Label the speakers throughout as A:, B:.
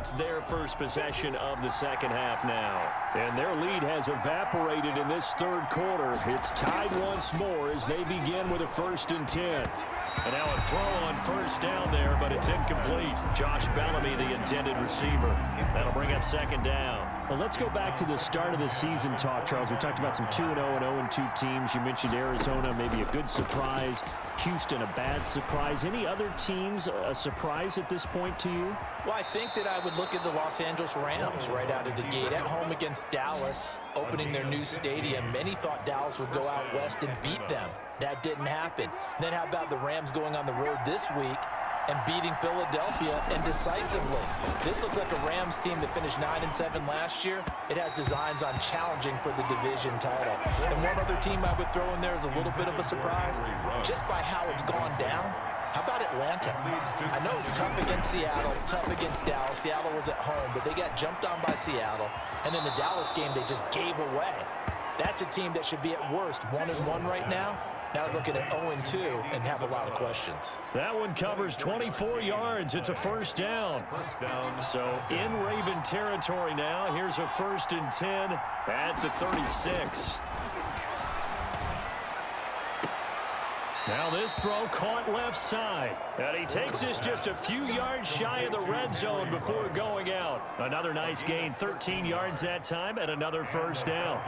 A: It's their first possession of the second half now. And their lead has evaporated in this third quarter. It's tied once more as they begin with a 1st and 10. And now a throw on first down there, but it's incomplete. Josh Bellamy, the intended receiver. That'll bring up 2nd down.
B: Well, let's go back to the start of the season talk, Charles. We talked about some 2-0 and 0-2 teams. You mentioned Arizona, maybe a good surprise. Houston, a bad surprise. Any other teams a surprise at this point to you?
C: Well, I think that I would look at the Los Angeles Rams right out of the gate. At home against Dallas, opening their new stadium. Many thought Dallas would go out west and beat them. That didn't happen. Then how about the Rams going on the road this week and beating Philadelphia, and decisively? This looks like a Rams team that finished 9-7 last year. It has designs on challenging for the division title. And one other team I would throw in there is a little bit of a surprise, just by how it's gone down. How about Atlanta? I know it's tough against Seattle, tough against Dallas. Seattle was at home, but they got jumped on by Seattle. And in the Dallas game, they just gave away. That's a team that should be at worst 1-1 right now. Now looking at 0-2 and have a lot of questions.
A: That one covers 24 yards. It's a 1st down. So in Raven territory now. Here's a 1st and 10 at the 36. Now this throw caught left side. And he takes this just a few yards shy of the red zone before going out. Another nice gain, 13 yards that time, and another 1st down.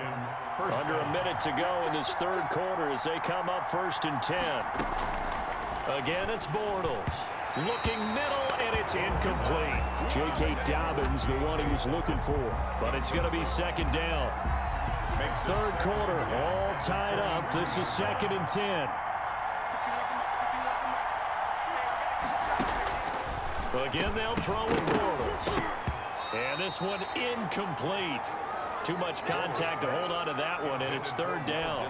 A: Under a minute to go in this third quarter as they come up 1st and 10. Again, it's Bortles. Looking middle, and it's incomplete. J.K. Dobbins, the one he was looking for. But it's going to be 2nd down. Third quarter, all tied up. This is 2nd and 10. Again, they'll throw with Bortles. And this one incomplete. Too much contact to hold on to that one, and it's 3rd down.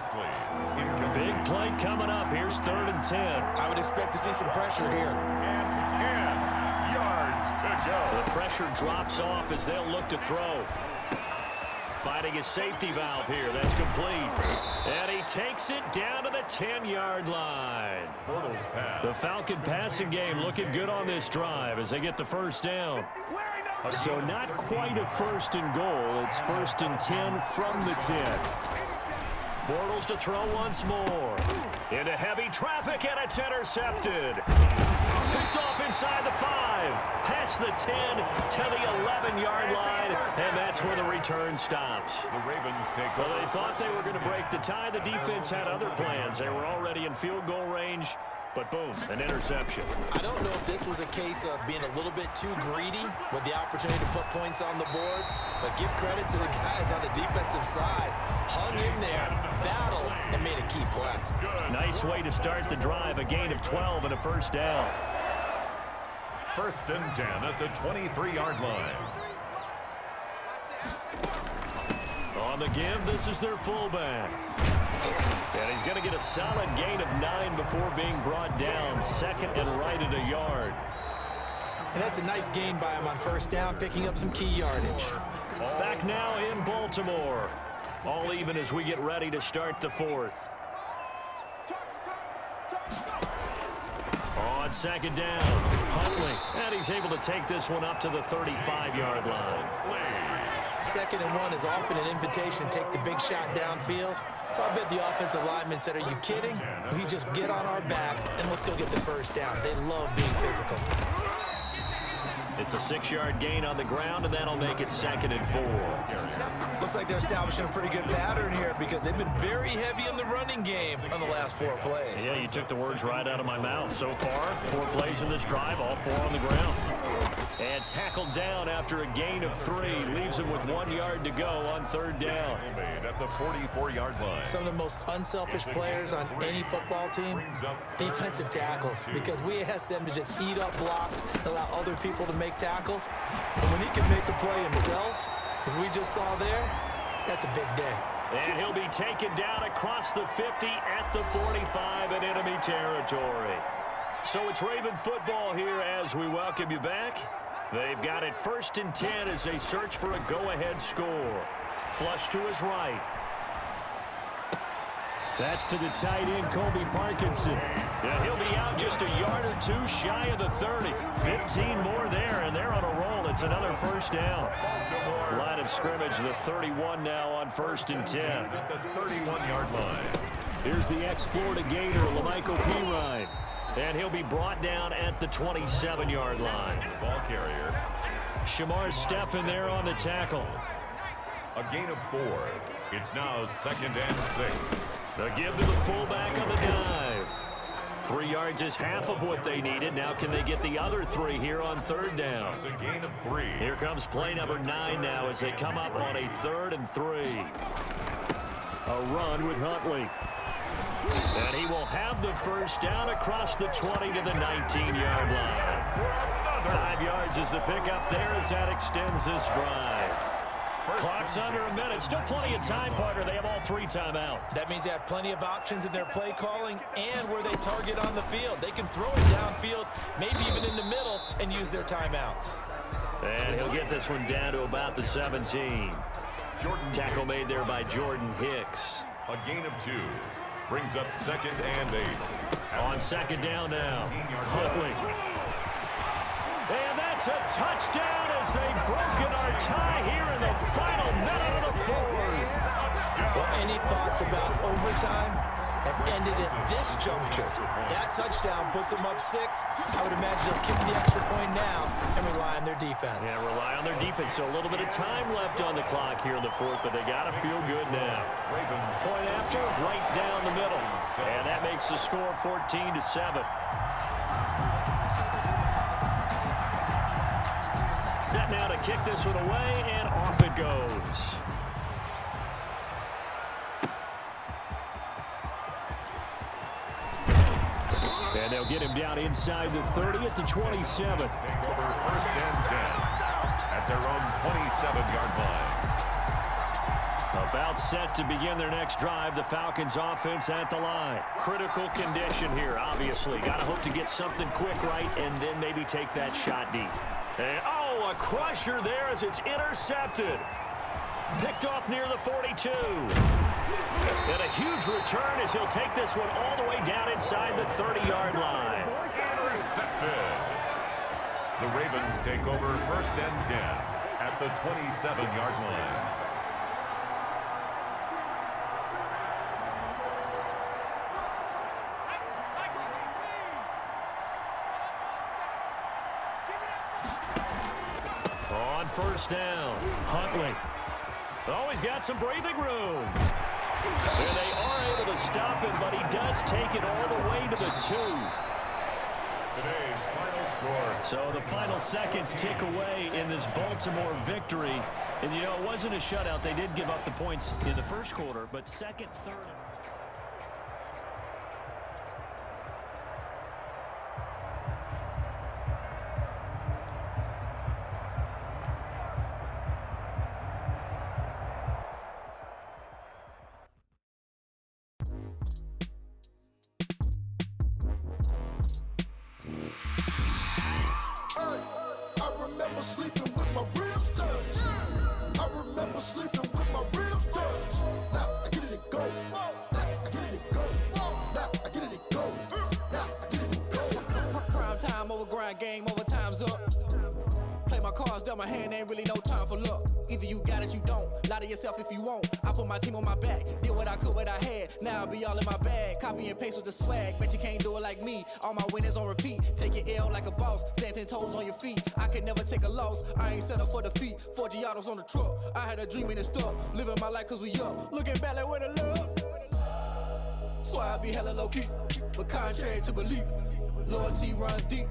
A: Big play coming up. Here's 3rd and 10.
C: I would expect to see some pressure here.
D: And 10 yards to go.
A: The pressure drops off as they'll look to throw. Finding a safety valve here. That's complete. And he takes it down to the 10-yard line. The Falcon passing game looking good on this drive as they get the 1st down. So not quite a 1st and goal. It's 1st and 10 from the 10. Bortles to throw once more. Into heavy traffic, and it's intercepted. Picked off inside the 5. Past the 10 to the 11-yard line, and that's where the return stops.
D: The Ravens take
A: Well, they thought they were going to break the tie. The defense had other plans. They were already in field goal range. But boom, an interception.
C: I don't know if this was a case of being a little bit too greedy with the opportunity to put points on the board, but give credit to the guys on the defensive side. Hung in there, battled, and made a key play.
A: Nice way to start the drive. A gain of 12 and a 1st down.
D: 1st and 10 at the 23-yard line.
A: On the give, this is their fullback. And he's going to get a solid gain of 9 before being brought down. 2nd and right at a yard.
C: And that's a nice gain by him on 1st down, picking up some key yardage.
A: Back now in Baltimore. All even as we get ready to start the 4th. On 2nd down, Huntley. And he's able to take this one up to the 35-yard line.
C: 2nd and 1 is often an invitation to take the big shot downfield. I bet the offensive lineman said, are you kidding? We just get on our backs and let's go get the 1st down. They love being physical.
A: It's a 6-yard gain on the ground, and that'll make it 2nd and 4.
C: Looks like they're establishing a pretty good pattern here because they've been very heavy in the running game on the last 4 plays.
A: Yeah, you took the words right out of my mouth. So far, 4 plays in this drive, all 4 on the ground. And tackled down after a gain of 3. Leaves him with 1 yard to go on 3rd down.
D: At the 44-yard line.
C: Some of the most unselfish players on any football team, defensive tackles, because we ask them to just eat up blocks, allow other people to make tackles. And when he can make a play himself, as we just saw there, that's a big day.
A: And he'll be taken down across the 50 at the 45 in enemy territory. So it's Raven football here as we welcome you back. They've got it 1st and 10 as they search for a go-ahead score. Flush to his right.
B: That's to the tight end, Colby Parkinson.
A: Yeah, he'll be out just a yard or two shy of the 30. 15 more there, and they're on a roll. It's another first down. Line of scrimmage, the 31 now on 1st and 10.
D: At the 31-yard line.
B: Here's the ex-Florida Gator, Lamichael Pirine.
A: And he'll be brought down at the 27-yard line.
D: Ball carrier.
A: Shamar Stephen there on the tackle.
D: A gain of 4. It's now 2nd and 6.
A: The give to the fullback on the dive. 3 yards is half of what they needed. Now can they get the other 3 here on 3rd down?
D: It's a gain of 3.
A: Here comes play number 9 now as they come up on a 3rd and 3.
B: A run with Huntley.
A: And he will have the first down across the 20 to the 19-yard line. 5 yards is the pickup there as that extends this drive. Clock's under a minute. Still plenty of time, partner. They have all 3 timeout.
C: That means they have plenty of options in their play calling and where they target on the field. They can throw it downfield, maybe even in the middle, and use their timeouts.
A: And he'll get this one down to about the 17. Tackle made there by Jordan Hicks.
D: A gain of 2. Brings up 2nd and 8.
A: On 2nd down now. Huntley. And that's a touchdown as they've broken our tie here in the final minute of the 4th.
C: Well, any thoughts about overtime have ended at this juncture. That touchdown puts them up 6. I would imagine they'll kick the extra point now and rely on their defense.
A: Yeah, rely on their defense. So a little bit of time left on the clock here in the 4th, but they got to feel good now. Point after, right down the middle. And that makes the score 14-7. Set now to kick this one away, and off it goes. And they'll get him down inside the 30 at the 27.
D: Take over 1st and 10 at their own 27-yard line.
A: About set to begin their next drive. The Falcons offense at the line. Critical condition here, obviously. Got to hope to get something quick right and then maybe take that shot deep. And, oh, a crusher there as it's intercepted. Picked off near the 42. And a huge return as he'll take this one all the way down inside the 30-yard line.
D: Intercepted. The Ravens take over 1st and 10 at the 27-yard line.
A: On 1st down, Huntley. Always got some breathing room. And they are able to stop him, but he does take it all the way to the 2.
D: Today's final score.
A: So the final seconds tick away in this Baltimore victory. And, you know, it wasn't a shutout. They did give up the points in the 1st quarter, but 2nd, 3rd.
E: Game over, time's up. Play my cards, dealt my hand, ain't really no time for luck. Either you got it, you don't. Lie to yourself if you won't. I put my team on my back, did what I could, what I had. Now I'll be all in my bag. Copy and paste with the swag. Bet you can't do it like me. All my winners on repeat. Take your L like a boss. Stand 10 toes on your feet. I can never take a loss. I ain't set up for defeat. 4 Giottos on the truck. I had a dream and it stuck. Living my life cause we up. Looking back like where the love. So I be hella low key. But contrary to belief, loyalty runs deep.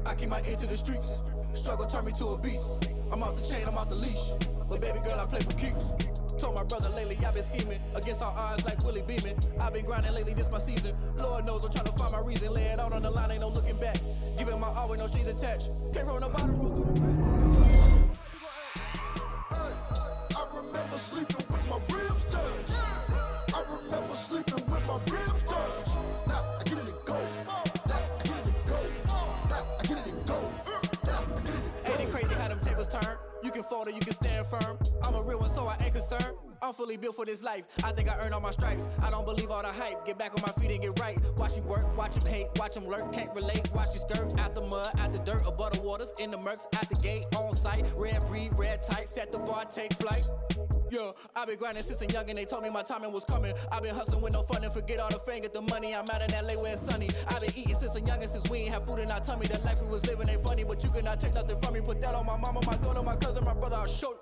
E: I keep my ear to the streets. Struggle turned me to a beast. I'm off the chain, I'm off the leash. But baby girl, I play for keeps. Told my brother lately, I've been scheming. Against all odds like Willie Beeman. I've been grinding lately, this my season. Lord knows I'm trying to find my reason. Lay it out on the line, ain't no looking back. Giving my all with no strings attached. Came from the bottom, roll through the cracks.
F: I remember sleeping with my ribs touched. I remember sleeping with my ribs touched. Now I get it and go. Now I get it and go. Now I get it and go. Now I get it and go.
E: Ain't it crazy how them tables turn? You can falter, you can stand firm. I'm a real one, so I ain't concerned. I'm fully built for this life. I think I earned all my stripes. I don't believe all the hype. Get back on my feet and get right. Watch you work, watch him hate, watch him lurk. Can't relate, watch you skirt. Out the mud, out the dirt, above the waters, in the murks, out the gate, on site. Red breed, red tight, set the bar, take flight. Yeah, I been grinding since a youngin', they told me my timing was coming. I been hustling with no fun and forget all the fame, get the money. I'm out in LA where it's sunny. I been eating since a youngin', since we ain't have food in our tummy. The life we was living ain't funny, but you cannot take nothing from me. Put that on my mama, my daughter, my cousin, my brother, I'll show you.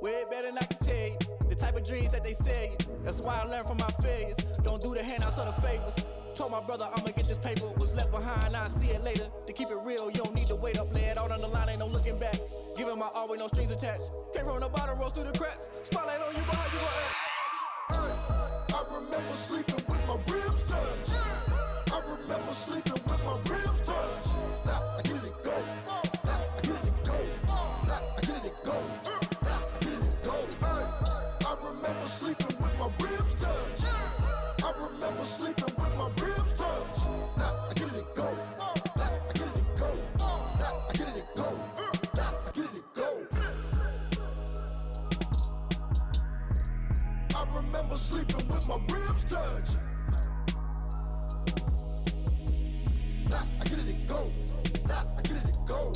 E: Way better than I can tell you. The type of dreams that they sell you. That's why I learned from my failures. Don't do the handouts or the favors. Told my brother I'ma get this paper. Was left behind, I'll see it later. To keep it real, you don't need to wait up. Lay it out on the line, ain't no looking back. Giving my all with no strings attached. Came from the bottom, rose through the cracks. Spotlight on you, but how you gon' act?
F: I remember sleeping with my ribs touched. I remember sleeping with my ribs touched. Now I get it and go. Now I get it and go. Now I get it and go. Now I get it and go. I remember sleeping with my ribs touched. I remember sleeping with my ribs touched. Now I get it and go. Now I get it and go. Now I get it and go. Now I get it and go. I remember sleeping with my ribs touched. Nah, I get it and go. Nah, I get it and go.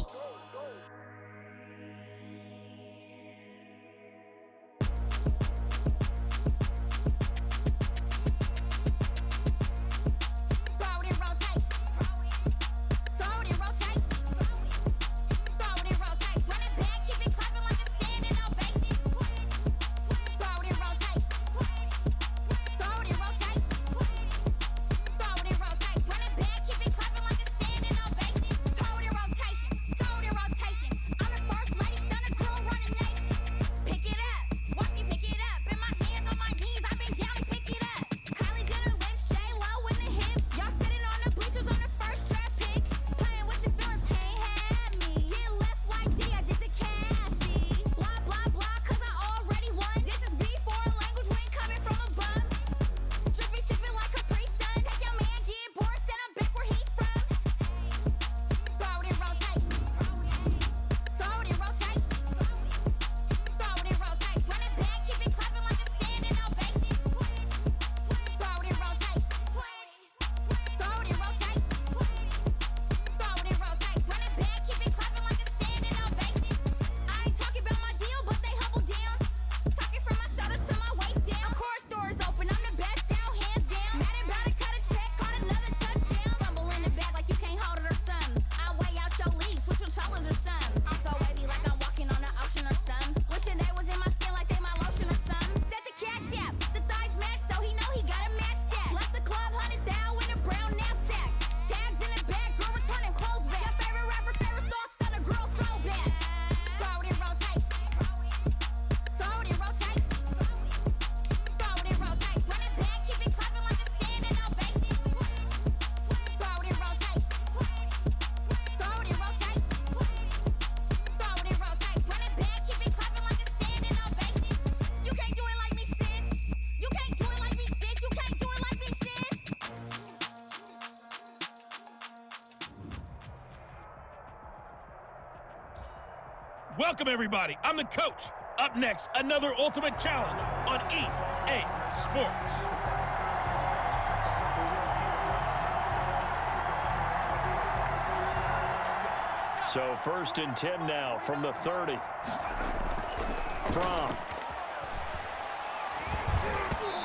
G: Welcome, everybody. I'm the coach. Up next, another Ultimate Challenge on EA Sports.
B: So 1st and 10 now from the 30. Fromm.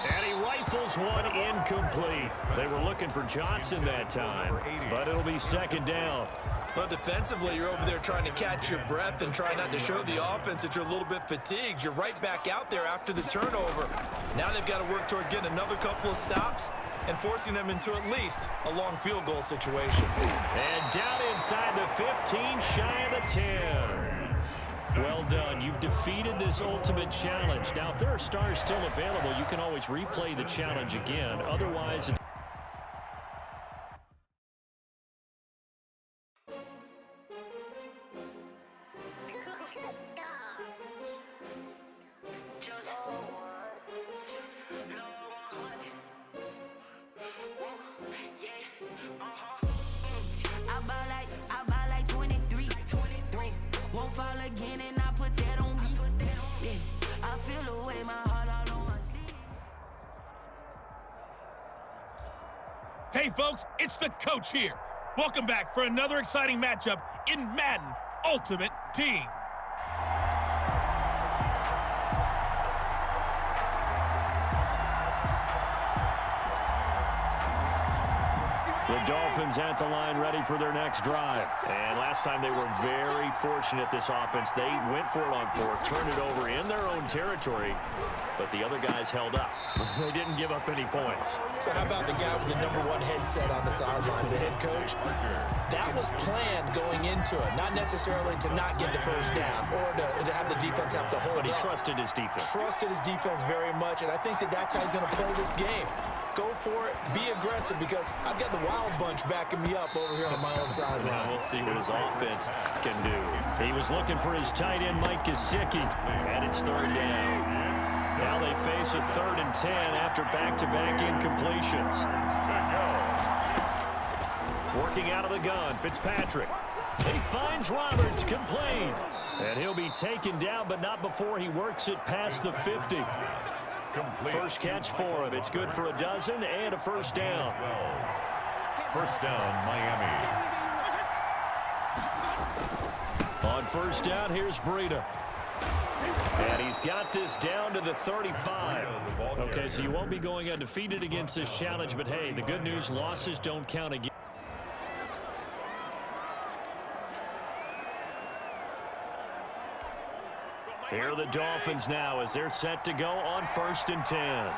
B: And he rifles one incomplete. They were looking for Johnson that time, but it'll be 2nd down.
C: Well, defensively, you're over there trying to catch your breath and try not to show the offense that you're a little bit fatigued. You're right back out there after the turnover. Now they've got to work towards getting another couple of stops and forcing them into at least a long field goal situation.
B: And down inside the 15, shy of the 10. Well done. You've defeated this Ultimate Challenge. Now, if there are stars still available, you can always replay the challenge again. Otherwise, it's
H: I ball like 23. Won't fall again and I put
G: Hey, folks, it's the coach here. Welcome back for another exciting matchup in Madden Ultimate Team.
B: The Dolphins at the line, ready for their next drive.
A: And last time they were very fortunate, this offense. They went for it on fourth, turned it over in their own territory, but the other guys held up. They didn't give up any points.
C: So how about the guy with the #1 headset on the sidelines, the head coach? That was planned going into it, not necessarily to not get the first down or to have the defense have to hold
A: But he
C: up.
A: trusted his defense.
C: Trusted his defense very much, and I think that's how he's going to play this game. Go for it, be aggressive, because I've got the wild bunch backing me up over here on my own sideline.
A: Now we'll see what his offense can do.
B: He was looking for his tight end, Mike Gesicki.
A: And it's third down. Now they face a 3rd and 10 after back-to-back incompletions. Working out of the gun, Fitzpatrick. He finds Roberts, complete. And he'll be taken down, but not before he works it past the 50. First catch for him. It's good for a dozen and a first down.
D: First down, Miami.
A: On first down, here's Breida. And he's got this down to the 35.
B: Okay, so you won't be going undefeated against this challenge, but hey, the good news, losses don't count again.
A: Here are the Dolphins now as they're set to go on 1st and 10.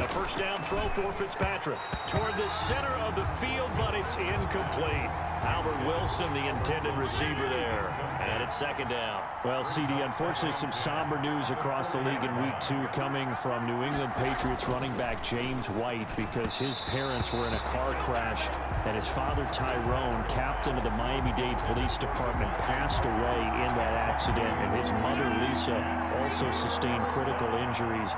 A: A first down throw for Fitzpatrick toward the center of the field, but it's incomplete. Albert Wilson, the intended receiver there. And it's 2nd down.
B: Well, CD, unfortunately, some somber news across the league in Week 2 coming from New England Patriots running back James White, because his parents were in a car crash and his father, Tyrone, captain of the Miami-Dade Police Department, passed away in that accident, and his mother, Lisa, also sustained critical injuries.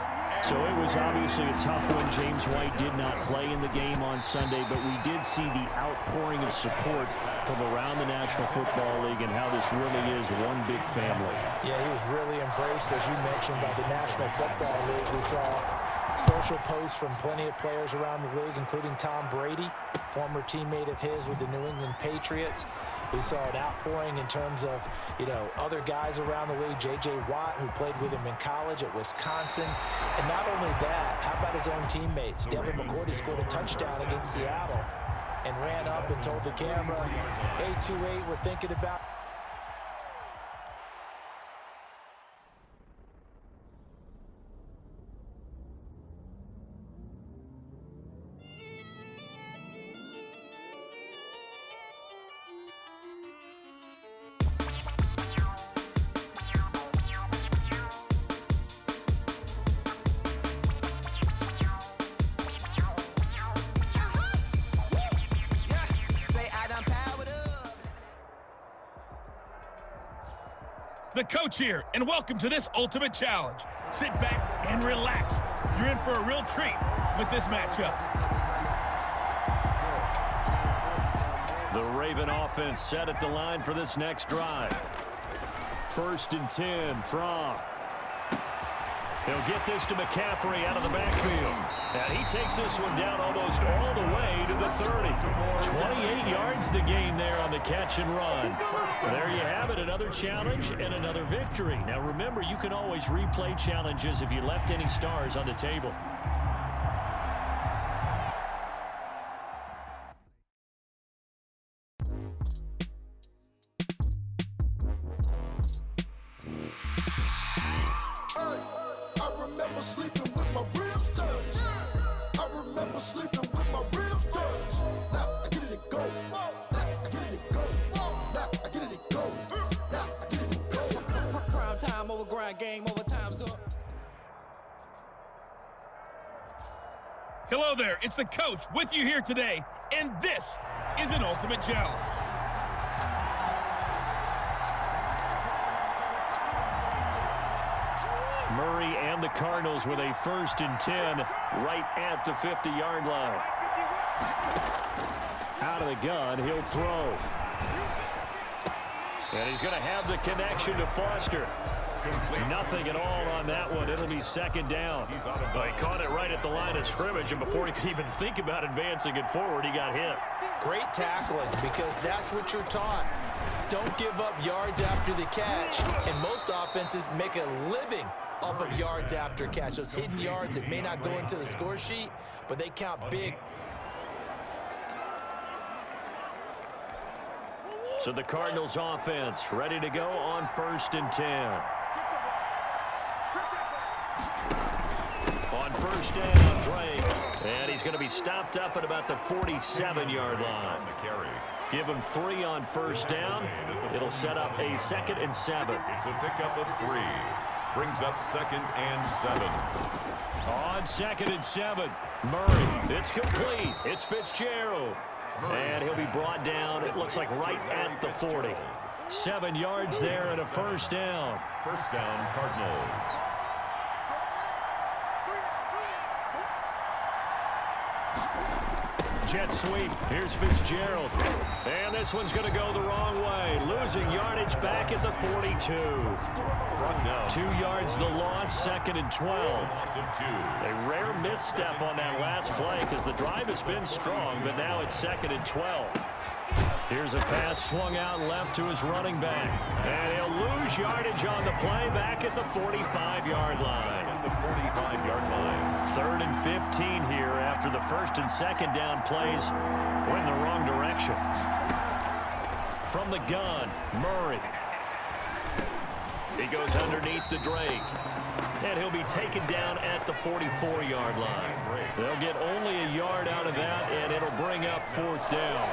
B: So it was obviously a tough one. James White did not play in the game on Sunday, but we did see the outpouring of support from around the National Football League and how this really is one big family.
C: Yeah, he was really embraced, as you mentioned, by the National Football League. We saw social posts from plenty of players around the league, including Tom Brady, former teammate of his with the New England Patriots. We saw an outpouring in terms of, other guys around the league. J.J. Watt, who played with him in college at Wisconsin. And not only that, how about his own teammates? Devin McCourty scored a touchdown against Seattle and ran up and told the camera, hey, 2-8, we're thinking about...
G: The coach here, and welcome to this Ultimate Challenge. Sit back and relax. You're in for a real treat with this matchup.
A: The Raven offense set at the line for this next drive. 1st and 10 from. He'll get this to McCaffrey out of the backfield. And he takes this one down almost all the way to the 30. 28 yards the gain there on the catch and run. There you have it, another challenge and another victory. Now remember, you can always replay challenges if you left any stars on the table.
G: Hello there, it's the coach with you here today, and this is an Ultimate Challenge.
A: Murray and the Cardinals with a 1st and 10 right at the 50-yard line. Out of the gun, he'll throw. And he's going to have the connection to Foster. Nothing at all on that one. It'll be second down. He caught it right at the line of scrimmage, and before he could even think about advancing it forward, he got hit.
C: Great tackling, because that's what you're taught. Don't give up yards after the catch, and most offenses make a living off of yards after catch. Those hidden yards that may not go into the score sheet, but they count big.
A: So the Cardinals offense ready to go on 1st and 10. On 1st down, Drake. And he's going to be stopped up at about the 47-yard line. Give him 3 on 1st down. It'll set up a 2nd and 7.
D: It's a pickup of 3. Brings up 2nd and 7.
A: On 2nd and 7, Murray. It's complete. It's Fitzgerald. And he'll be brought down, it looks like, right at the 40. 7 yards there and a 1st down.
D: 1st down, Cardinals.
A: Jet sweep. Here's Fitzgerald. And this one's going to go the wrong way. Losing yardage back at the 42. 2 yards the loss, 2nd and 12. A rare misstep on that last play because the drive has been strong, but now it's 2nd and 12. Here's a pass swung out left to his running back. And he'll lose yardage on the play back at the 45-yard line.
D: The 45-yard line.
A: 3rd and 15 here after the 1st and 2nd down plays went the wrong direction. From the gun, Murray. He goes underneath the Drake. And he'll be taken down at the 44-yard line. They'll get only a yard out of that, and it'll bring up 4th down.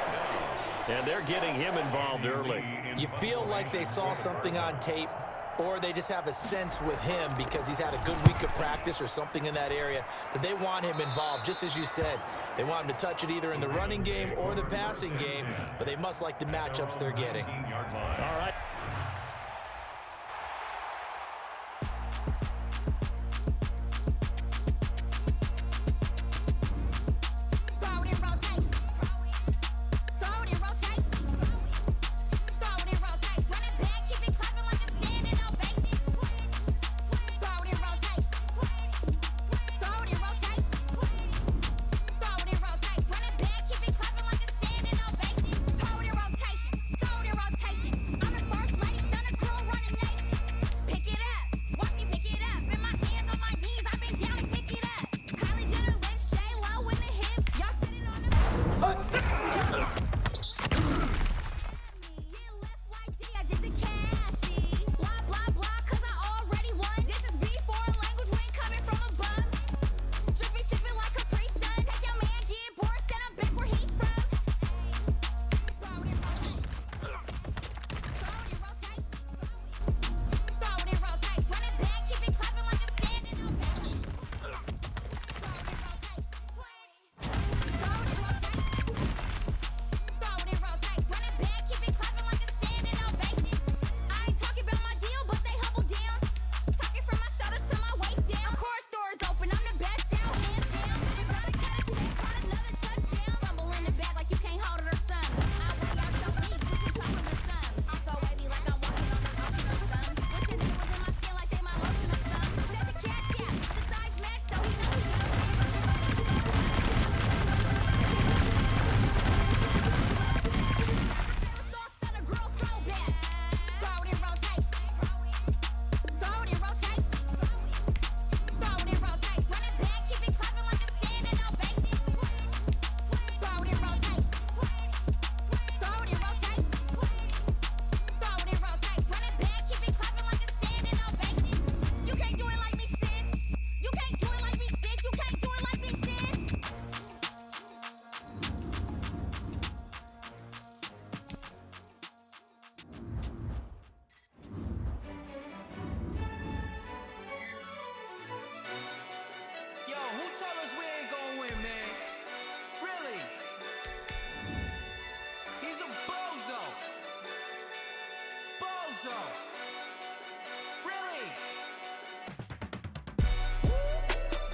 A: And they're getting him involved early.
C: You feel like they saw something on tape, or they just have a sense with him because he's had a good week of practice or something in that area that they want him involved. Just as you said, they want him to touch it either in the running game or the passing game, but they must like the matchups they're getting.
A: All right.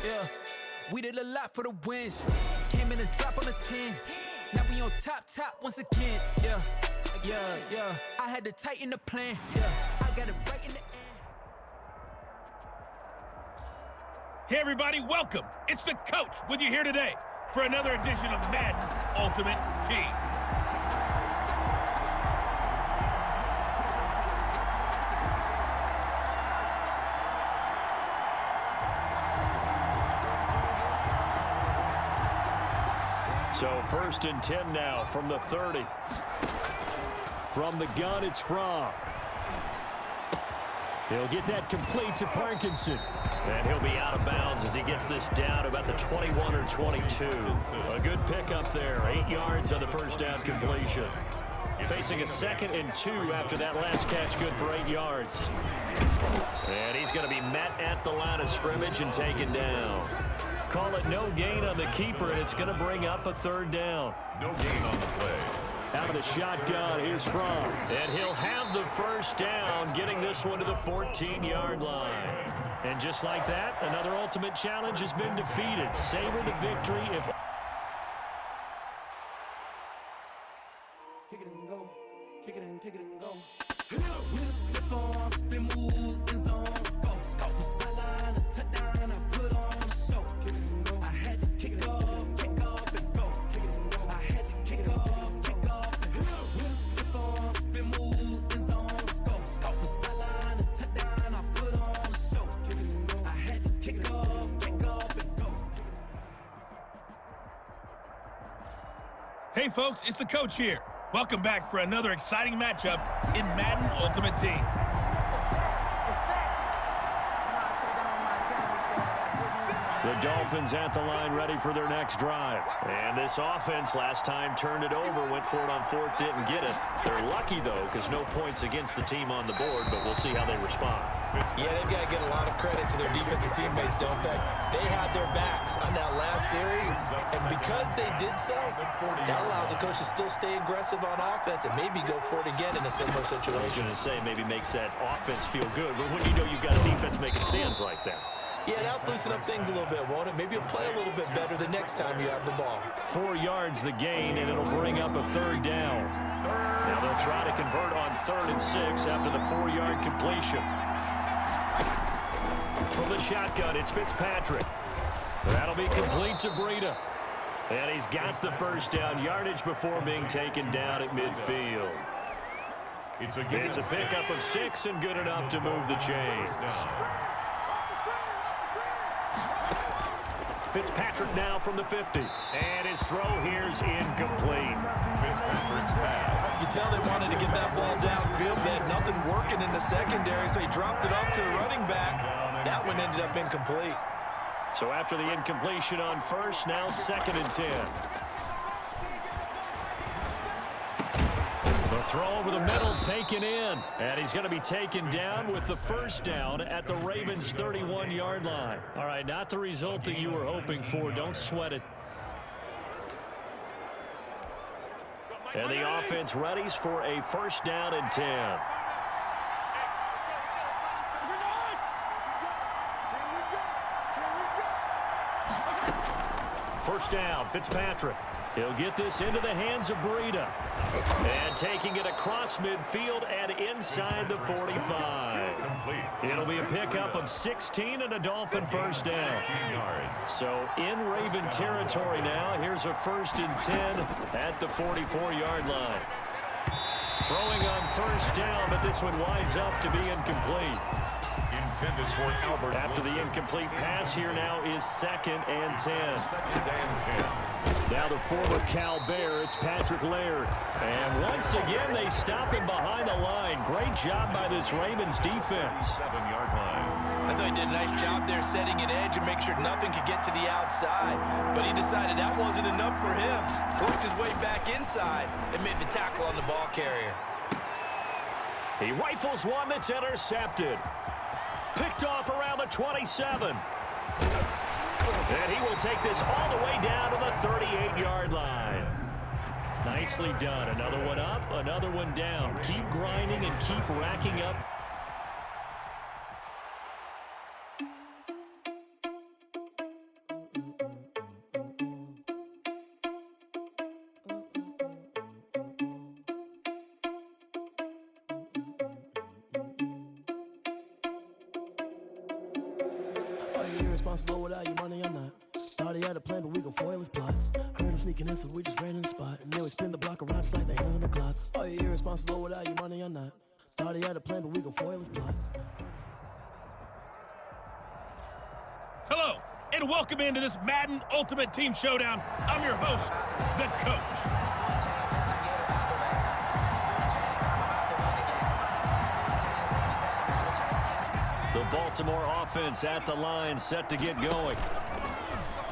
E: Yeah, we did a lot for the wins. Came in a drop on the 10. Now we on top once again. Yeah. I had to tighten the plan. Yeah, I got it right in the end.
G: Hey, everybody, welcome. It's the coach with you here today for another edition of Madden Ultimate Team.
B: So 1st and 10 now from the 30. From the gun, it's Fromm. He'll get that complete to Parkinson. And he'll be out of bounds as he gets this down about the 21 or 22. A good pickup there. 8 yards on the first down completion. Facing a 2nd and 2 after that last catch, good for 8 yards. And he's going to be met at the line of scrimmage and taken down. Call it no gain on the keeper, and it's going to bring up a 3rd down.
D: No gain on the play.
B: Out of the shotgun, here's Fromm. And he'll have the first down, getting this one to the 14-yard line. And just like that, another ultimate challenge has been defeated. Savor the victory if...
E: Kick it and go. Kick it and go.
G: Hey, folks, it's the coach here. Welcome back for another exciting matchup in Madden Ultimate Team.
B: The Dolphins at the line ready for their next drive. And this offense last time turned it over, went for it on 4th, didn't get it. They're lucky, though, because no points against the team on the board, but we'll see how they respond.
C: Yeah, they've got to get a lot of credit to their defensive teammates, don't they? They had their backs on that last series, and because they did so, that allows the coach to still stay aggressive on offense and maybe go for it again in a similar
B: I was
C: situation.
B: going to say maybe makes that offense feel good, but when you know you've got a defense making stands like that.
C: Yeah, that'll loosen up things a little bit, won't it? Maybe you'll play a little bit better the next time you have the ball.
B: 4 yards the gain, and it'll bring up a 3rd down. Now they'll try to convert on 3rd and 6 after the 4-yard completion. From the shotgun, it's Fitzpatrick. That'll be complete to Breida. And he's got the first down, yardage before being taken down at midfield. It's a pickup of 6 and good enough to move the chains. Fitzpatrick now from the 50. And his throw here's incomplete.
D: Fitzpatrick's pass.
C: You can tell they wanted to get that ball downfield. They had nothing working in the secondary, so he dropped it up to the running back. That one ended up incomplete.
B: So after the incompletion on 1st, now 2nd and 10. The throw over the middle taken in. And he's going to be taken down with the first down at the Ravens' 31-yard line. All right, not the result that you were hoping for. Don't sweat it. And the offense readies for a 1st down and 10. First down, Fitzpatrick. He'll get this into the hands of Breida. And taking it across midfield and inside the 45. It'll be a pickup of 16 and a Dolphin first down. So in Raven territory now. Here's a 1st and 10 at the 44-yard line. Throwing on 1st down, but this one winds up to be incomplete.
D: Intended for Albert.
B: After the incomplete pass, here now is 2nd and 10.
D: 2nd and 10.
B: Now the former Cal Bear, it's Patrick Laird. And once again, they stop him behind the line. Great job by this Ravens defense.
D: 7-yard line.
C: I thought he did a nice job there setting an edge and make sure nothing could get to the outside. But he decided that wasn't enough for him. Worked his way back inside and made the tackle on the ball carrier.
B: He rifles one that's intercepted. Picked off around the 27. And he will take this all the way down to the 38-yard line. Nicely done. Another one up, another one down. Keep grinding and keep racking up.
H: irresponsible without your money, I'm not. Thought he had a plan, but we gon' foil his plot. Heard him sneaking in, so we just ran in the spot. And then we spin the block around just like they on the clock. Oh, you irresponsible without your money, I'm not. Thought he had a plan, but we gon' foil his plot.
G: Hello, and welcome into this Madden Ultimate Team Showdown. I'm your host, the Coach.
A: The Baltimore offense at the line, set to get going.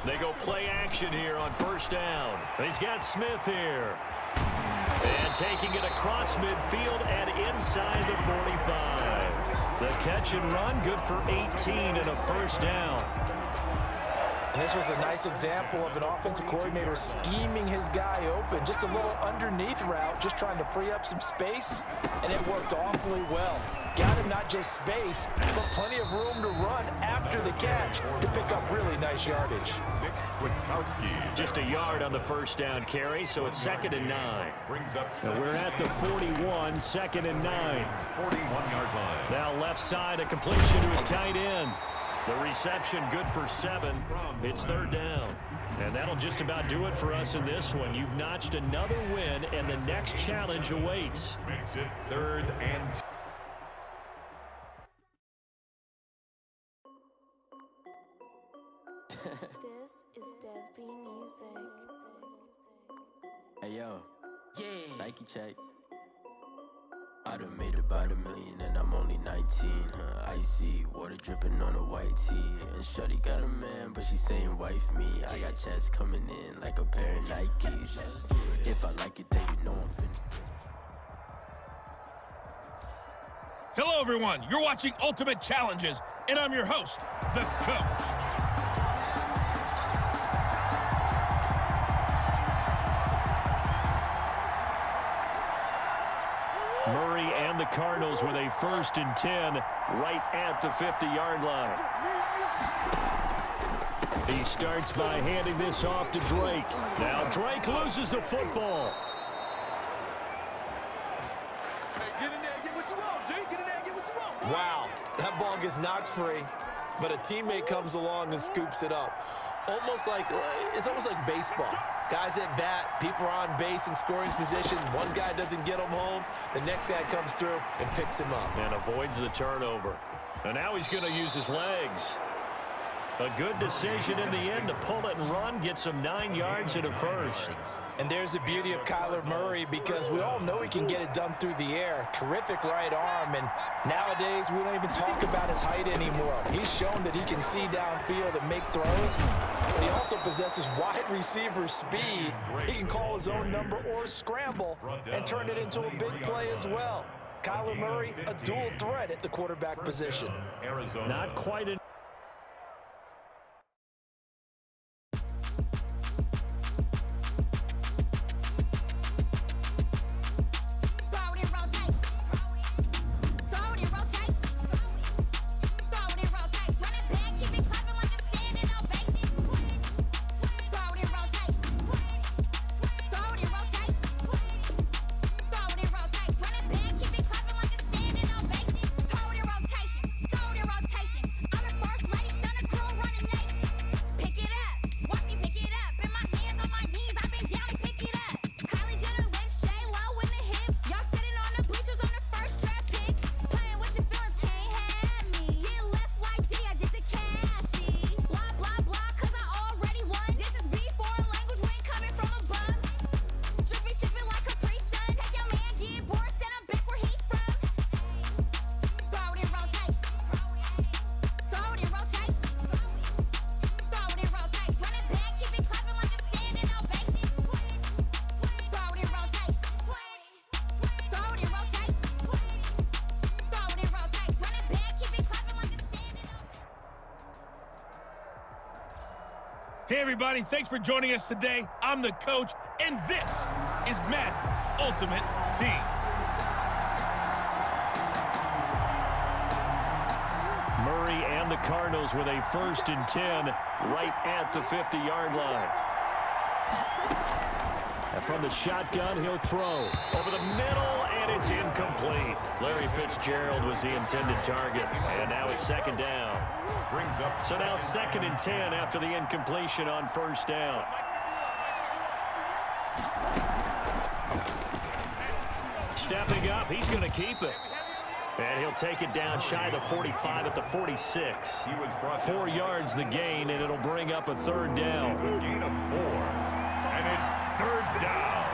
A: They go play action here on first down. He's got Smith here. And taking it across midfield and inside the 45. The catch and run, good for 18 and a first down.
C: And this was a nice example of an offensive coordinator scheming his guy open. Just a little underneath route, just trying to free up some space, and it worked awfully well. Got him not just space, but plenty of room to run after the catch to pick up really nice yardage.
D: Nick Kwiatkowski.
A: Just a yard on the first down carry, so it's 2nd and 9.
D: Brings up
A: And we're at the 41, 2nd and 9.
D: 41-yard line.
A: Now left side, a completion to his tight end. The reception good for 7. It's 3rd down. And that'll just about do it for us in this one. You've notched another win, and the next challenge awaits.
D: Makes it 3rd and 2.
I: This is Dev B Music.
J: Hey yo, yeah. Nike check. I done made about $1 million and I'm only 19. Icy water dripping on a white tee. And shorty got a man, but she saying wife me. I got checks coming in like a pair of Nikes. If I like it, then you know I'm finna.
G: Hello, everyone. You're watching Ultimate Challenges, and I'm your host, the Coach.
A: Murray and the Cardinals with a 1st and 10 right at the 50-yard line. He starts by handing this off to Drake. Now Drake loses the football.
C: Wow, that ball gets knocked free, but a teammate comes along and scoops it up. It's almost like baseball. Guys at bat, people are on base in scoring position. One guy doesn't get him home. The next guy comes through and picks him up.
A: And avoids the turnover. And now he's going to use his legs. A good decision in the end to pull it and run. Gets him 9 yards and a first.
C: And there's the beauty of Kyler Murray, because we all know he can get it done through the air. Terrific right arm, and nowadays we don't even talk about his height anymore. He's shown that he can see downfield and make throws, but he also possesses wide receiver speed. He can call his own number or scramble and turn it into a big play as well. Kyler Murray, a dual threat at the quarterback position.
A: Not quite an
G: Hey, everybody. Thanks for joining us today. I'm the Coach, and this is Madden Ultimate Team.
A: Murray and the Cardinals with a 1st and 10 right at the 50-yard line. And from the shotgun, he'll throw over the middle, and it's incomplete. Larry Fitzgerald was the intended target, and now it's second down.
D: Brings up
A: so now 2nd and 10 after the incompletion on first down. Stepping up, he's going to keep it. And he'll take it down shy of the 45 at the 46. 4 yards the gain, and it'll bring up a 3rd down.
D: It's a gain of 4, and it's 3rd down.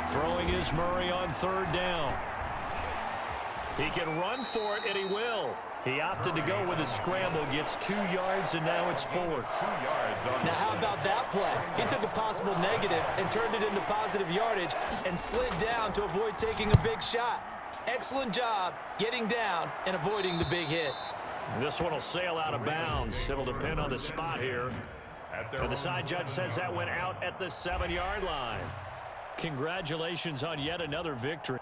A: Throwing is Murray on 3rd down. He can run for it, and he will. He opted to go with a scramble, gets 2 yards, and now it's 4. 2
D: yards on
C: now, how about that play? He took a possible negative and turned it into positive yardage and slid down to avoid taking a big shot. Excellent job getting down and avoiding the big hit.
A: This one will sail out of bounds. It'll depend on the spot here. And the side judge says that went out at the 7-yard line. Congratulations on yet another victory.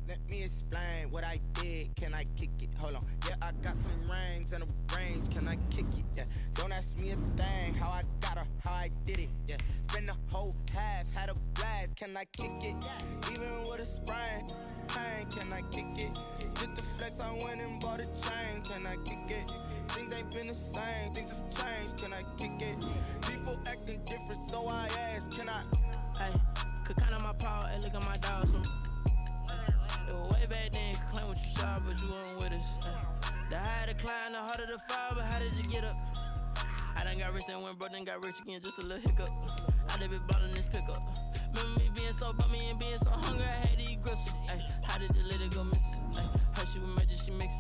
K: Let me explain what I did. Can I kick it? Hold on. Yeah, I got some rings and a range. Can I kick it? Yeah. Don't ask me a thing. How I got her, how I did it. Yeah. Spend the whole half, had a blast. Can I kick it? Even with a sprain. Pain, can I kick it? Just the flex, I went and bought a chain. Can I kick it? Things ain't been the same. Things have changed. Can I kick it? People acting different, so I ask. Can I?
E: Hey, could count on my power and look at my dogs. It was way back then, you could claim what you saw, but you weren't with us. The higher the climb, the harder the fall, but how did you get up? I done got rich, then went broke, then got rich again, just a little hiccup. I done been ballin' this pickup. Remember me being so bummy and being so hungry, I had to eat gristle. Ay, how did you let it go miss? Her she was magic, she mixed.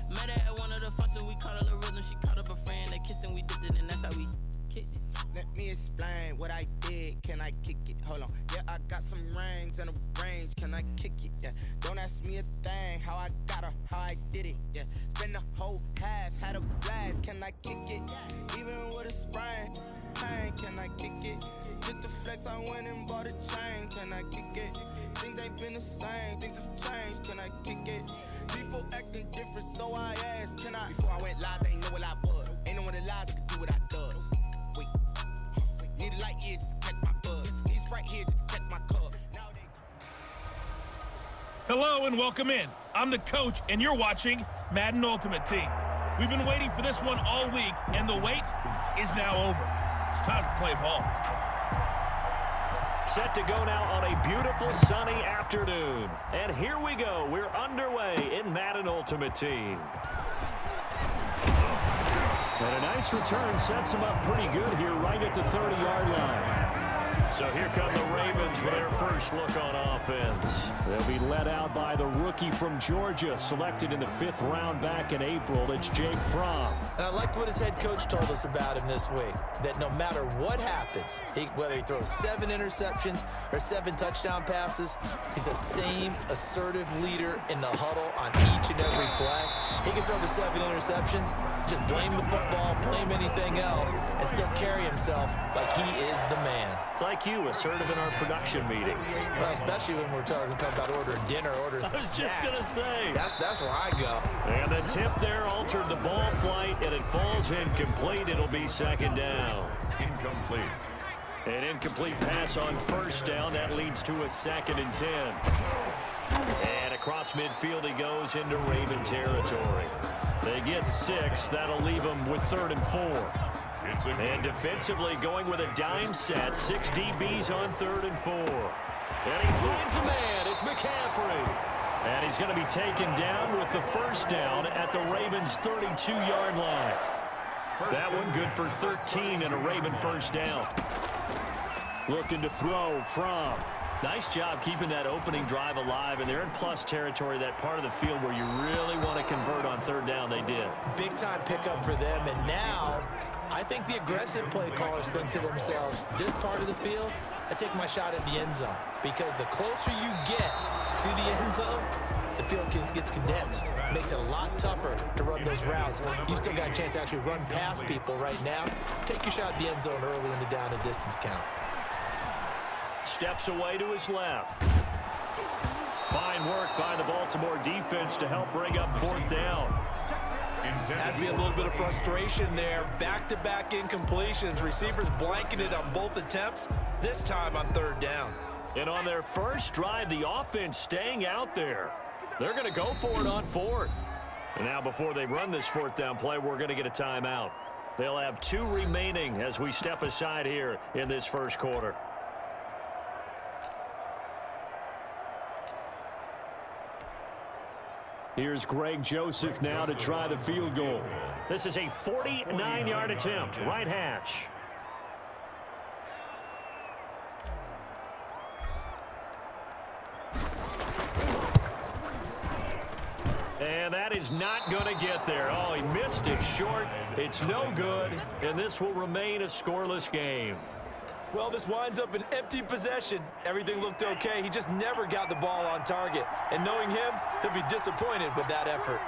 E: Met her at one of the functions, we caught a little rhythm, she caught up a friend, they kissed and we dipped it, and that's how we kicked it.
K: Let me explain what I did. Can I kick it? Hold on. Yeah, I got some rings and a range. Can I kick it? Yeah. Don't ask me a thing. How I got her, how I did it. Yeah. Spend the whole half, had a blast. Can I kick it? Even with a sprain. Pain, can I kick it? Just the flex, I went and bought a chain. Can I kick it? Things ain't been the same. Things have changed. Can I kick it? People acting different, so I asked. Can I? Before I went live, they ain't know what I was. Ain't no one alive that could do what I does. Wait. Need a light here just to catch my buzz. Need Sprite here just to catch my cup.
G: Hello and welcome in. I'm the coach, and you're watching Madden Ultimate Team. We've been waiting for this one all week, and the wait is now over. It's time to play ball.
A: Set to go now on a beautiful sunny afternoon. And here we go. We're underway in Madden Ultimate Team. And a nice return sets them up pretty good here right at the 30-yard line. So here come the Ravens with their first look on offense. They'll be led out by the rookie from Georgia, selected in the 5th round back in April. It's Jake Fromm.
C: And I liked what his head coach told us about him this week, that no matter what happens, whether he throws 7 interceptions or 7 touchdown passes, he's the same assertive leader in the huddle on each and every play. He can throw the 7 interceptions, just blame the football, blame anything else, and still carry himself like he is the man.
A: It's like you, assertive in our production meetings.
C: Well, especially when we're talking about ordering dinner, ordering some snacks.
A: I was just going to say.
C: That's where I go.
A: And the tip there altered the ball flight, and it falls incomplete. It'll be second down.
D: Incomplete.
A: An incomplete pass on first down. That leads to a 2nd and 10. And across midfield he goes into Raven territory. They get 6. That'll leave them with 3rd and 4. And defensively going with a dime set. 6 DBs on 3rd and 4. And he finds a man. It's McCaffrey. And he's going to be taken down with the first down at the Ravens' 32-yard line. That one good for 13 and a Raven first down. Looking to throw from. Nice job keeping that opening drive alive, and they're in plus territory, that part of the field where you really want to convert on 3rd down. They did.
C: Big time pickup for them, and now I think the aggressive play callers think to themselves, this part of the field, I take my shot at the end zone, because the closer you get to the end zone, the field gets condensed. It makes it a lot tougher to run those routes. You still got a chance to actually run past people right now. Take your shot at the end zone early in the down and distance count.
A: Steps away to his left. Fine work by the Baltimore defense to help bring up 4th down.
C: Has to be a little bit of frustration there. Back-to-back incompletions. Receivers blanketed on both attempts, this time on third down.
A: And on their first drive, the offense staying out there. They're going to go for it on fourth. And now before they run this fourth down play, we're going to get a timeout. They'll have 2 remaining as we step aside here in this first quarter.
B: Here's Greg Joseph now to try the field goal.
A: This is a 49-yard attempt, right hash. And that is not going to get there. Oh, he missed it short. It's no good, and this will remain a scoreless game.
C: Well, this winds up an empty possession. Everything looked okay. He just never got the ball on target. And knowing him, he'll be disappointed with that effort.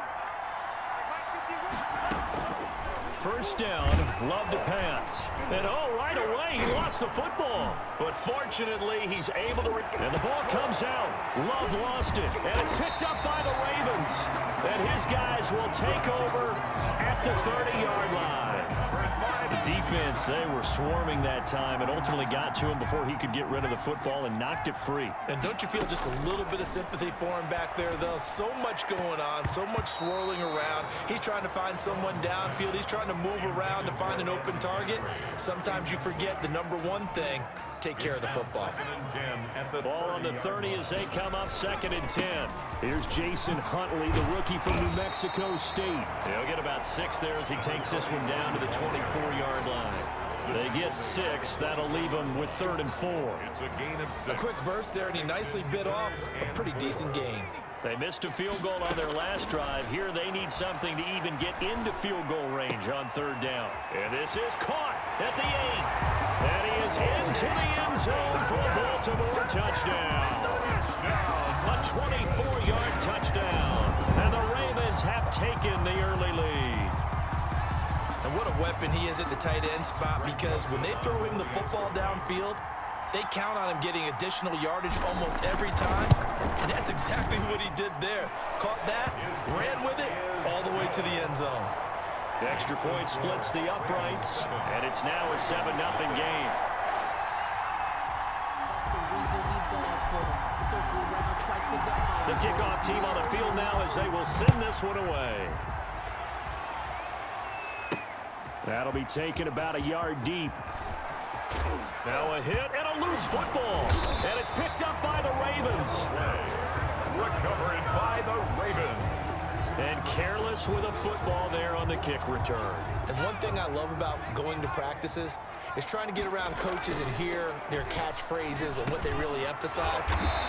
A: First down, Love to pass. And right away, he lost the football. But fortunately, he's able to... And the ball comes out. Love lost it. And it's picked up by the Ravens. And his guys will take over at the 30-yard line. The defense, they were swarming that time and ultimately got to him before he could get rid of the football and knocked it free.
C: And don't you feel just a little bit of sympathy for him back there, though? So much going on, so much swirling around. He's trying to find someone downfield. He's trying to move around to find an open target. Sometimes you forget the number one thing, take care of the football.
A: Ball on the 30 as they come up 2nd and 10.
B: Here's Jason Huntley, the rookie from New Mexico State.
A: He'll get about 6 there as he takes this one down to the 24-yard line. They get 6. That'll leave them with 3rd and 4.
D: It's a gain of 6.
C: A quick burst there, and he nicely bit off a pretty decent gain.
A: They missed a field goal on their last drive. Here they need something to even get into field goal range on 3rd down. And this is caught at the 8. And he is into the end zone for a Baltimore touchdown. A 24-yard touchdown. And the Ravens have taken the early lead.
C: And what a weapon he is at the tight end spot, because when they throw him the football downfield, they count on him getting additional yardage almost every time. And that's exactly what he did there. Caught that, ran with it, all the way to the end zone.
A: The extra point splits the uprights, and it's now a 7-0 game. The kickoff team on the field now as they will send this one away.
B: That'll be taken about a yard deep.
A: Now a hit and a loose football. And it's picked up by the Ravens.
D: Recovered by the Ravens.
A: And careless with a football there on the kick return.
C: And one thing I love about going to practices is trying to get around coaches and hear their catchphrases and what they really emphasize.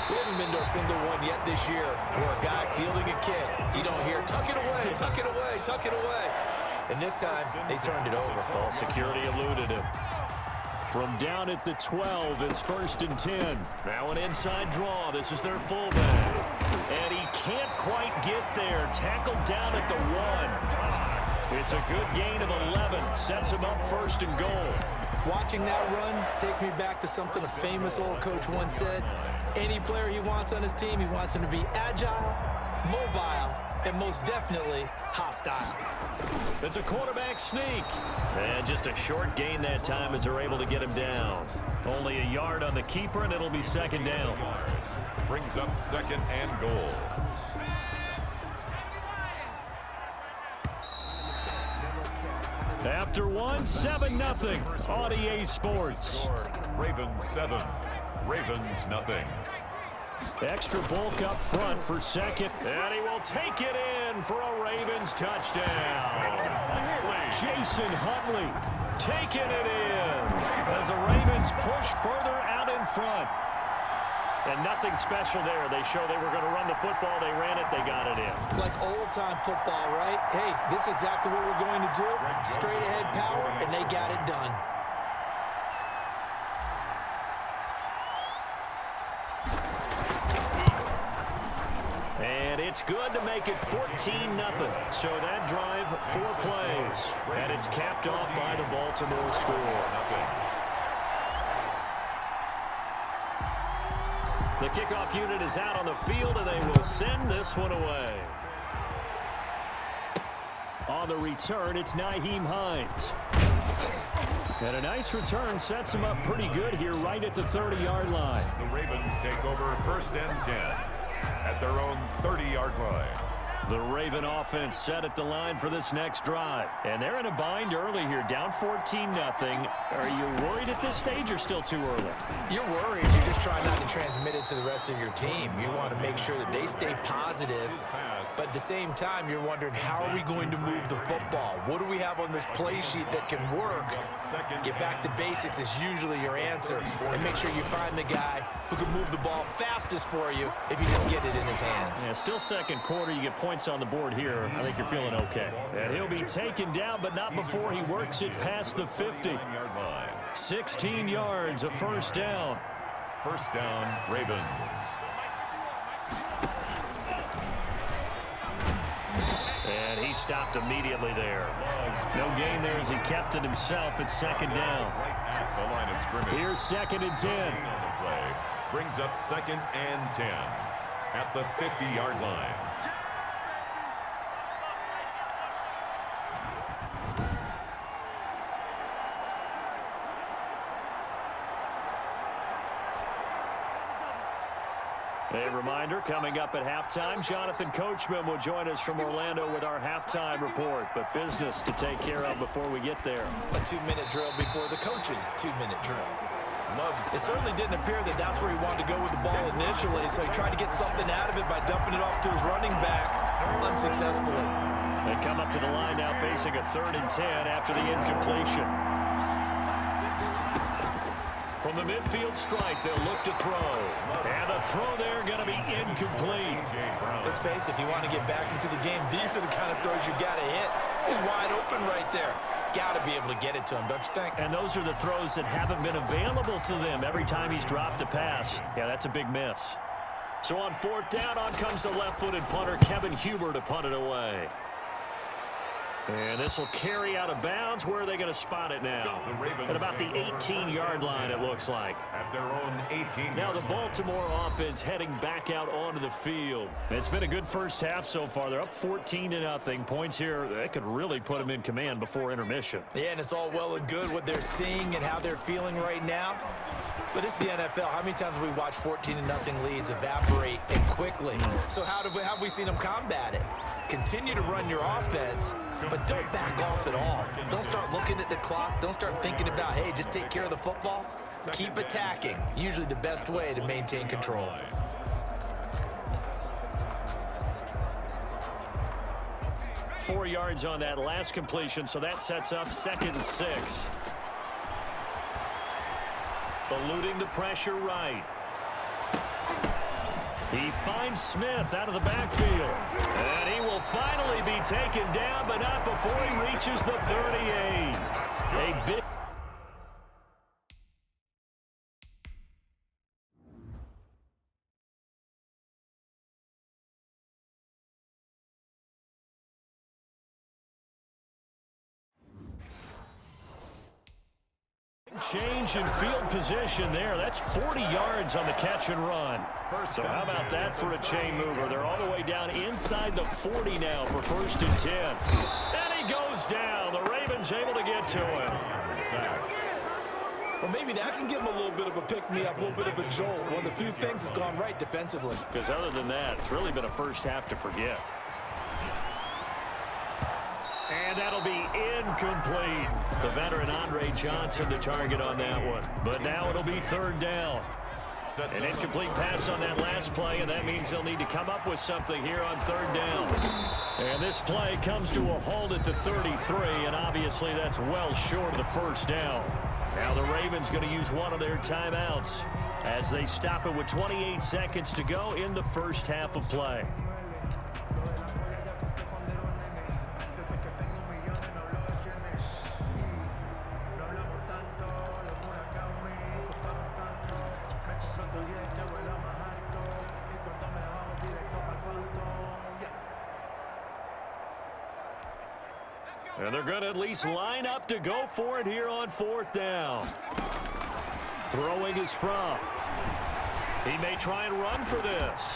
C: We haven't been to a single one yet this year where a guy fielding a kick, you don't hear, tuck it away, tuck it away, tuck it away. And this time, they turned it over.
A: Well, security eluded him.
B: From down at the 12, it's 1st and 10.
A: Now an inside draw. This is their fullback. And he can't quite get there. Tackled down at the 1. It's a good gain of 11. Sets him up 1st and goal.
C: Watching that run takes me back to something a famous old coach once said. Any player he wants on his team, he wants him to be agile, mobile, and most definitely hostile.
A: It's a quarterback sneak. And just a short gain that time as they're able to get him down. Only a yard on the keeper, and it'll be 2nd down.
D: Brings up 2nd and goal.
B: After 7-0 on EA Sports.
D: Ravens 7, Ravens nothing.
B: Extra bulk up front for 2nd.
A: And he will take it in for a Ravens touchdown.
B: Jason Huntley
A: taking it in as the Ravens push further out in front. And nothing special there. They show they were going to run the football. They ran it. They got it in.
C: Like old-time football, right? Hey, this is exactly what we're going to do. Straight-ahead power, and they got it done.
A: And it's good to make it 14-0. So that drive, 4 plays. And it's capped off by the Baltimore score. The kickoff unit is out on the field, and they will send this one away.
B: on the return, it's Nyheim Hines. And a nice return sets him up pretty good here right at the 30-yard line.
D: The Ravens take over 1st and 10 at their own 30-yard line.
B: The Raven offense set at the line for this next drive. And they're in a bind early here, down 14-0. Are you worried at this stage or still too early?
C: You're worried. You're just trying not to transmit it to the rest of your team. You want to make sure that they stay positive. But at the same time, you're wondering, how are we going to move the football? What do we have on this play sheet that can work? Get back to basics is usually your answer. And make sure you find the guy who can move the ball fastest for you if you just get it in his hands.
B: Yeah, still second quarter. You get points on the board here. I think you're feeling okay. And he'll be taken down, but not before he works it past the 50. 16 yards, a first down.
D: First down, Ravens.
B: And he stopped immediately there. No gain there as he kept it himself at second down.
D: Right at the line of scrimmage.
B: Here's 2nd and 10.
D: On the play brings up 2nd and 10 at the 50-yard line.
B: A reminder, coming up at halftime, Jonathan Coachman will join us from Orlando with our halftime report. But business to take care of before we get there.
C: A 2-minute drill before the coach's 2-minute drill. It certainly didn't appear that that's where he wanted to go with the ball initially, so he tried to get something out of it by dumping it off to his running back unsuccessfully.
B: They come up to the line now facing a 3rd and 10 after the incompletion. From the midfield strike, they'll look to throw. And the throw there going to be incomplete.
C: Let's face it, if you want to get back into the game, these are the kind of throws you got to hit. He's wide open right there. Got to be able to get it to him, don't you think?
B: And those are the throws that haven't been available to them every time he's dropped a pass. Yeah, that's a big miss. So on 4th down, on comes the left-footed punter, Kevin Huber, to punt it away. And this will carry out of bounds. Where are they going to spot it now? At about the 18-yard line, it looks like.
D: At their own 18.
B: Now the Baltimore offense heading back out onto the field. It's been a good first half so far. They're up 14-0. Points here, that could really put them in command before intermission.
C: Yeah, and it's all well and good what they're seeing and how they're feeling right now. But it's the NFL. How many times have we watched 14-0 leads evaporate and quickly? So how have we seen them combat it? Continue to run your offense, but don't back off at all. Don't start looking at the clock. Don't start thinking about, hey, just take care of the football. Keep attacking. Usually the best way to maintain control.
B: Four yards on that last completion, so that sets up 2nd and 6. Eluding the pressure right. He finds Smith out of the backfield. And he will finally be taken down, but not before he reaches the 38. A big... change in field position there. That's 40 yards on the catch and run. So how about that for a chain mover? They're all the way down inside the 40 now for 1st and 10. And he goes down. The Ravens able to get to him.
C: Well, maybe that can give him a little bit of a pick-me-up, a little bit of a jolt. One of the few things that's gone right defensively.
B: Because other than that, it's really been a first half to forget. And that'll be incomplete. The veteran Andre Johnson the target on that one. But now it'll be 3rd down. An incomplete pass on that last play, and that means they'll need to come up with something here on 3rd down. And this play comes to a halt at the 33, and obviously that's well short of the 1st down. Now the Ravens going to use one of their timeouts as they stop it with 28 seconds to go in the first half of play. And they're going to at least line up to go for it here on 4th down. Throwing is from. He may try and run for this.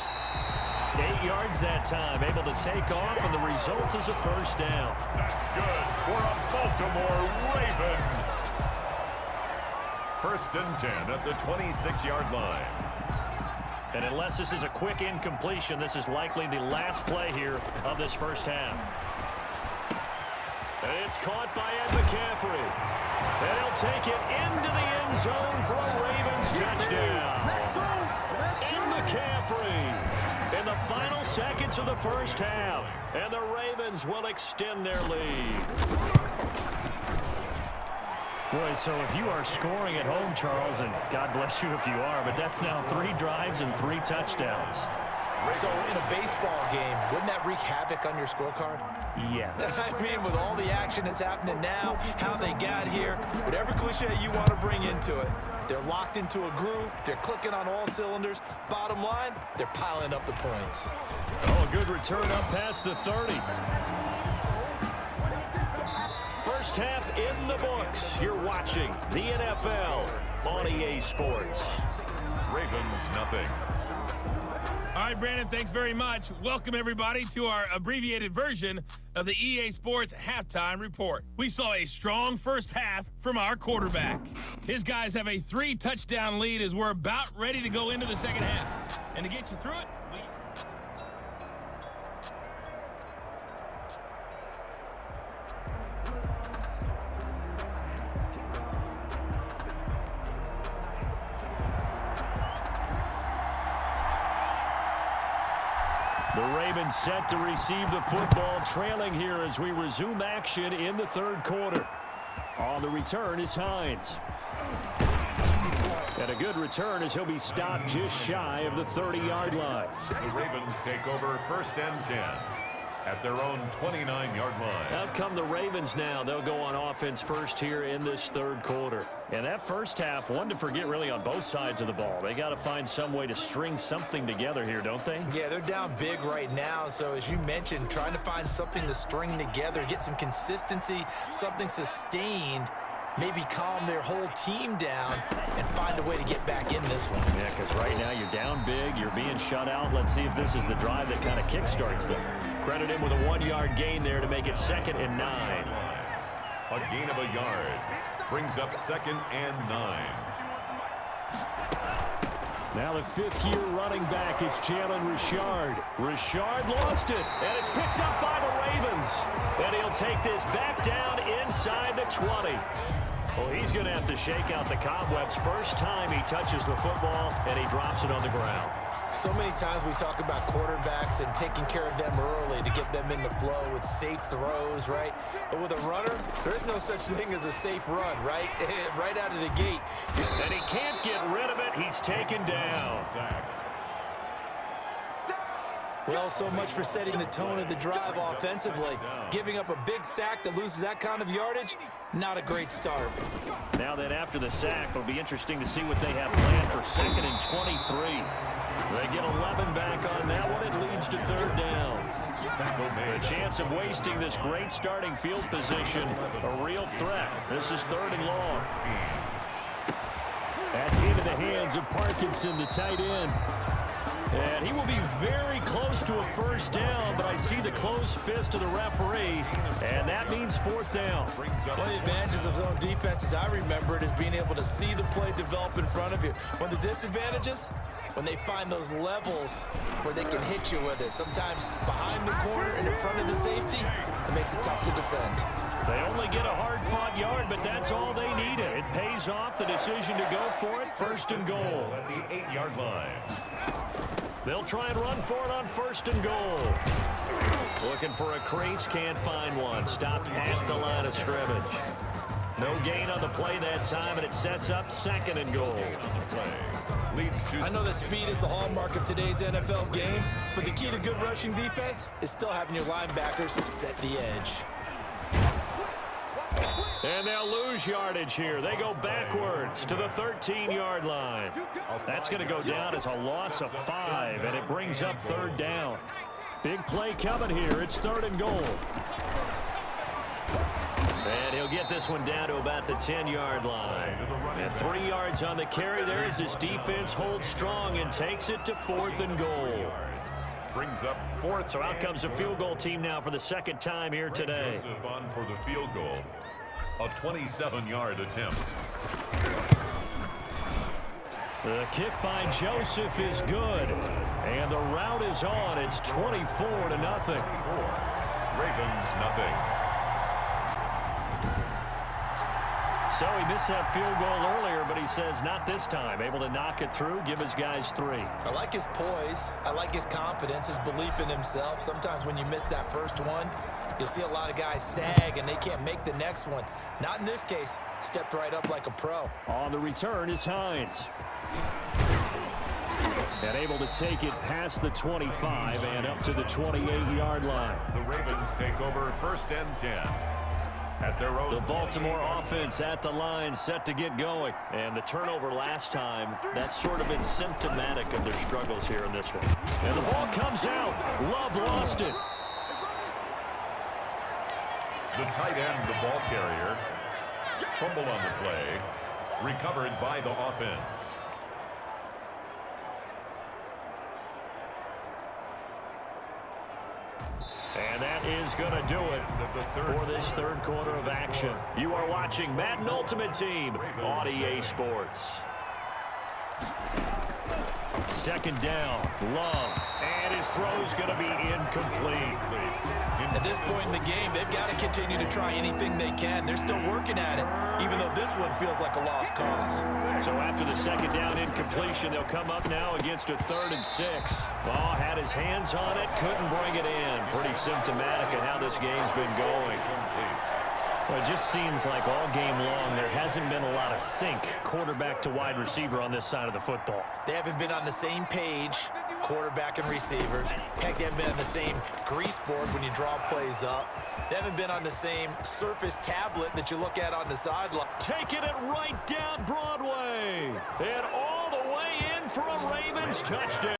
A: 8 yards that time, able to take off, and the result is a first down.
D: That's good for a Baltimore Raven. 1st and 10 at the 26-yard line.
A: And unless this is a quick incompletion, this is likely the last play here of this first half. And it's caught by Ed McCaffrey. And he'll take it into the end zone for a Ravens touchdown. Ed McCaffrey in the final seconds of the first half. And the Ravens will extend their lead.
B: Boy, so if you are scoring at home, Charles, and God bless you if you are, but that's now 3 drives and 3 touchdowns.
C: So in a baseball game, wouldn't that wreak havoc on your scorecard?
B: Yes.
C: I mean, with all the action that's happening now, how they got here, whatever cliche you want to bring into it, they're locked into a groove, they're clicking on all cylinders. Bottom line, they're piling up the points.
A: Oh, a good return up past the 30. First half in the books. You're watching the NFL on EA Sports.
D: Ravens nothing.
G: All right, Brandon, thanks very much. Welcome, everybody, to our abbreviated version of the EA Sports Halftime Report. We saw a strong first half from our quarterback. His guys have a 3-touchdown lead as we're about ready to go into the second half. And to get you through it,
A: The Ravens set to receive the football, trailing here as we resume action in the third quarter. On the return is Hines. And a good return as he'll be stopped just shy of the 30-yard line.
D: The Ravens take over 1st and 10 at their own 29-yard line.
A: Out come the Ravens now. They'll go on offense first here in this third quarter. And that first half, one to forget really on both sides of the ball. They got to find some way to string something together here, don't they?
C: Yeah, they're down big right now. So as you mentioned, trying to find something to string together, get some consistency, something sustained, maybe calm their whole team down and find a way to get back in this one.
A: Yeah, because right now you're down big, you're being shut out. Let's see if this is the drive that kind of kickstarts them. Credit him with a 1-yard gain there to make it 2nd and 9.
D: A gain of a yard brings up 2nd and 9.
A: Now the 5th-year running back, it's Jalen Richard. Richard lost it, and it's picked up by the Ravens. And he'll take this back down inside the 20. Well, he's going to have to shake out the cobwebs. First time he touches the football, and he drops it on the ground.
C: So many times we talk about quarterbacks and taking care of them early to get them in the flow with safe throws, right? But with a runner, there is no such thing as a safe run, right? Right out of the gate.
A: And he can't get rid of it. He's taken down.
C: Well, so much for setting the tone of the drive offensively. Giving up a big sack that loses that kind of yardage, not a great start.
A: Now then, after the sack, it'll be interesting to see what they have planned for 2nd and 23. They get 11 back on that one. It leads to 3rd down. A chance of wasting this great starting field position, a real threat. This is 3rd and long. That's into the hands of Parkinson, the tight end. And he will be very close to a first down, but I see the closed fist of the referee, and that means 4th down.
C: One of the advantages of zone defense, as I remember it, is being able to see the play develop in front of you. One of the disadvantages, when they find those levels where they can hit you with it, sometimes behind the corner and in front of the safety, it makes it tough to defend.
A: They only get a hard-fought yard, but that's all they needed. It pays off the decision to go for it, 1st and goal.
D: At the 8-yard line.
A: They'll try and run for it on 1st and goal. Looking for a crease, can't find one. Stopped at the line of scrimmage. No gain on the play that time, and it sets up 2nd and goal.
C: I know that speed is the hallmark of today's NFL game, but the key to good rushing defense is still having your linebackers set the edge.
A: And they'll lose yardage here. They go backwards to the 13-yard line. That's going to go down as a loss of 5, and it brings up 3rd down. Big play coming here. It's 3rd and goal. And he'll get this one down to about the 10-yard line. And 3 yards on the carry there as his defense holds strong and takes it to 4th and goal.
D: brings up fourth.
B: So out comes the field goal team now for the second time here today.
D: Joseph on for the field goal. A 27-yard attempt.
B: The kick by Joseph is good. And the route is on. It's 24-0.
D: Ravens nothing.
B: So he missed that field goal earlier, but he says not this time. Able to knock it through, give his guys 3.
C: I like his poise. I like his confidence, his belief in himself. Sometimes when you miss that first one, you'll see a lot of guys sag and they can't make the next one. Not in this case. Stepped right up like a pro.
B: On the return is Hines. And able to take it past the 25 and up to the 28-yard line.
D: The Ravens take over first and 10. At their own.
B: The Baltimore offense at the line, set to get going. And the turnover last time, that's sort of been symptomatic of their struggles here in this one. And the ball comes out. Love lost it.
D: The tight end, the ball carrier, fumble on the play, recovered by the offense.
B: And that is going to do it for this third quarter of action. You are watching Madden Ultimate Team on EA Sports. Second down, Love, and his throw's going to be incomplete.
C: At this point in the game, they've got to continue to try anything they can. They're still working at it, even though this one feels like a lost cause.
B: So after the second down incompletion, they'll come up now against a 3rd and 6. Ball had his hands on it, couldn't bring it in. Pretty symptomatic of how this game's been going. Well, it just seems like all game long there hasn't been a lot of sync quarterback to wide receiver on this side of the football.
C: They haven't been on the same page, quarterback and receivers. Heck, they haven't been on the same grease board when you draw plays up. They haven't been on the same Surface tablet that you look at on the sideline.
B: Taking it right down Broadway. And all the way in for a Ravens touchdown.